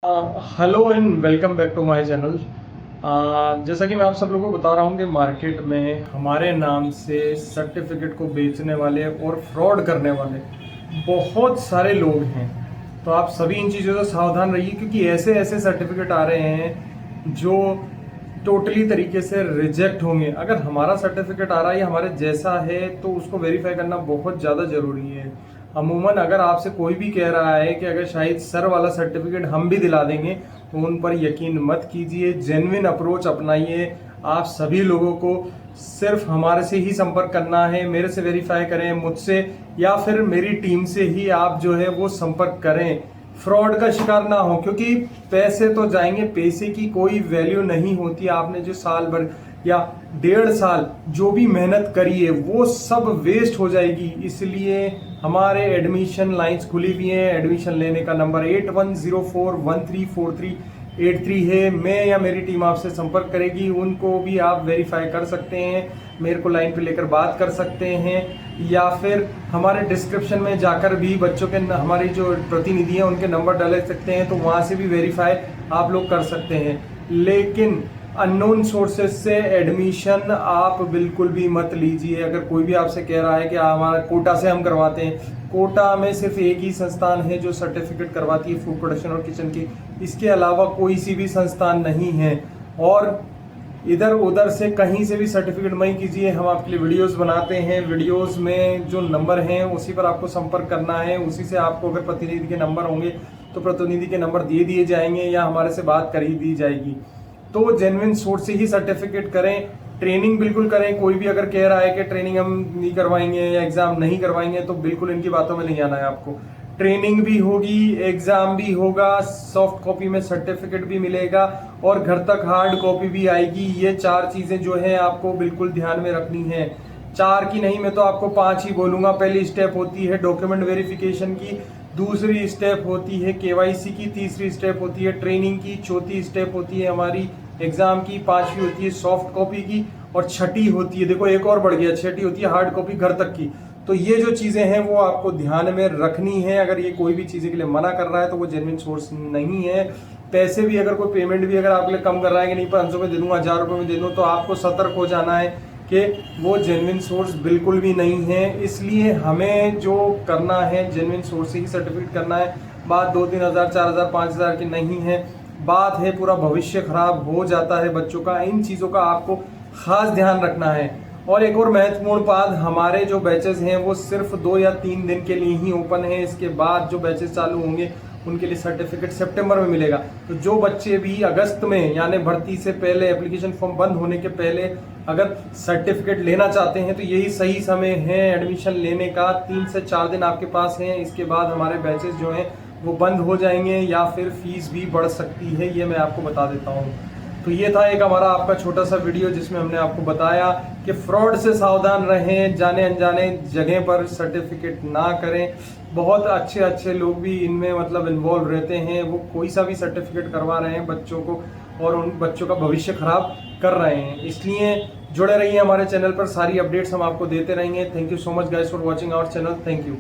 Hello and welcome back to my channel. जैसा कि मैं आप सब लोगों को बता रहा हूँ कि मार्केट में हमारे नाम से सर्टिफिकेट को बेचने वाले और फ्रॉड करने वाले बहुत सारे लोग हैं। तो आप सभी इन चीज़ों से सावधान रहिए, क्योंकि ऐसे ऐसे सर्टिफिकेट आ रहे हैं जो टोटली तरीके से रिजेक्ट होंगे। अगर हमारा सर्टिफिकेट आ रहा है या हमारे जैसा है तो उसको वेरीफाई करना बहुत ज़्यादा ज़रूरी है। अमूमन अगर आपसे कोई भी कह रहा है कि अगर शायद सर वाला सर्टिफिकेट हम भी दिला देंगे, तो उन पर यकीन मत कीजिए। जेन्युइन अप्रोच अपनाइए। आप सभी लोगों को सिर्फ हमारे से ही संपर्क करना है, मेरे से वेरीफाई करें, मुझसे या फिर मेरी टीम से ही आप जो है वो संपर्क करें। फ्रॉड का शिकार ना हो, क्योंकि पैसे तो जाएंगे, पैसे की कोई वैल्यू नहीं होती। आपने जो साल भर या 1.5 साल जो भी मेहनत करी है वो सब वेस्ट हो जाएगी। इसलिए हमारे एडमिशन लाइंस खुली हुई हैं। एडमिशन लेने का नंबर 8104134383 है। मैं या मेरी टीम आपसे संपर्क करेगी, उनको भी आप वेरीफाई कर सकते हैं, मेरे को लाइन पे लेकर बात कर सकते हैं, या फिर हमारे डिस्क्रिप्शन में जाकर भी बच्चों के हमारी जो प्रतिनिधि हैं उनके नंबर डाल सकते हैं, तो वहाँ से भी वेरीफाई आप लोग कर सकते हैं। लेकिन अननोन सोर्सेज से एडमिशन आप बिल्कुल भी मत लीजिए। अगर कोई भी आपसे कह रहा है कि हमारा कोटा से हम करवाते हैं, कोटा में सिर्फ एक ही संस्थान है जो सर्टिफिकेट करवाती है फूड प्रोडक्शन और किचन की, इसके अलावा कोई सी भी संस्थान नहीं है। और इधर उधर से कहीं से भी सर्टिफिकेट मत कीजिए। हम आपके लिए वीडियोस बनाते हैं, वीडियोस में जो नंबर हैं उसी पर आपको संपर्क करना है। उसी से आपको अगर प्रतिनिधि के नंबर होंगे तो प्रतिनिधि के नंबर दे दिए जाएंगे या हमारे से बात कर ही दी जाएगी। तो जेन्युइन सोर्स से ही सर्टिफिकेट करें। ट्रेनिंग बिल्कुल करें। कोई भी अगर कह रहा है कि ट्रेनिंग हम नहीं करवाएंगे या एग्जाम नहीं करवाएंगे, तो बिल्कुल इनकी बातों में नहीं आना है आपको। ट्रेनिंग भी होगी, एग्जाम भी होगा, सॉफ्ट कॉपी में सर्टिफिकेट भी मिलेगा और घर तक हार्ड कॉपी भी आएगी। ये 4 चीजें जो है आपको बिल्कुल ध्यान में रखनी है। 4 की नहीं, मैं तो आपको 5 ही बोलूंगा। पहली स्टेप होती है डॉक्यूमेंट वेरिफिकेशन की, दूसरी स्टेप होती है केवाईसी की, तीसरी स्टेप होती है ट्रेनिंग की, चौथी स्टेप होती है हमारी एग्जाम की, 5वीं होती है सॉफ्ट कॉपी की, और छठी होती है, देखो एक और बढ़ गया, छठी होती है हार्ड कॉपी घर तक की। तो ये जो चीजें हैं वो आपको ध्यान में रखनी है। अगर ये कोई भी चीजें के लिए मना कर रहा है तो वो जेन्युइन सोर्स नहीं है। पैसे भी अगर कोई पेमेंट भी अगर आपके लिए कम कर रहा है कि नहीं 500 में दे दूंगा, 1000 रुपये में दे दूँ, तो आपको सतर्क हो जाना है कि वो जेन्युइन सोर्स बिल्कुल भी नहीं है। इसलिए हमें जो करना है जेन्युइन सोर्स से ही सर्टिफिकेट करना है। बात 2-3 हज़ार 4,000 5,000 की नहीं है, बात है पूरा भविष्य खराब हो जाता है बच्चों का। इन चीज़ों का आपको खास ध्यान रखना है। और एक और महत्वपूर्ण बात, हमारे जो बैचेस हैं वो सिर्फ 2 या 3 दिन के लिए ही ओपन है। इसके बाद जो बैचेस चालू होंगे उनके लिए सर्टिफिकेट सितंबर में मिलेगा। तो जो बच्चे भी अगस्त में यानी भर्ती से पहले, एप्लीकेशन फॉर्म बंद होने के पहले अगर सर्टिफिकेट लेना चाहते हैं तो यही सही समय है एडमिशन लेने का। 3 से 4 दिन आपके पास हैं। इसके बाद हमारे बैचेस जो हैं वो बंद हो जाएंगे या फिर फीस भी बढ़ सकती है, ये मैं आपको बता देता हूँ। तो ये था एक हमारा आपका छोटा सा वीडियो जिसमें हमने आपको बताया कि फ्रॉड से सावधान रहें, जाने अनजाने जगह पर सर्टिफिकेट ना करें। बहुत अच्छे अच्छे लोग भी इनमें मतलब इन्वॉल्व रहते हैं, वो कोई सा भी सर्टिफिकेट करवा रहे हैं बच्चों को और उन बच्चों का भविष्य खराब कर रहे हैं। इसलिए जुड़े रहिए हमारे चैनल पर, सारी अपडेट्स हम आपको देते रहेंगे। Thank you so much guys for watching our channel. Thank you.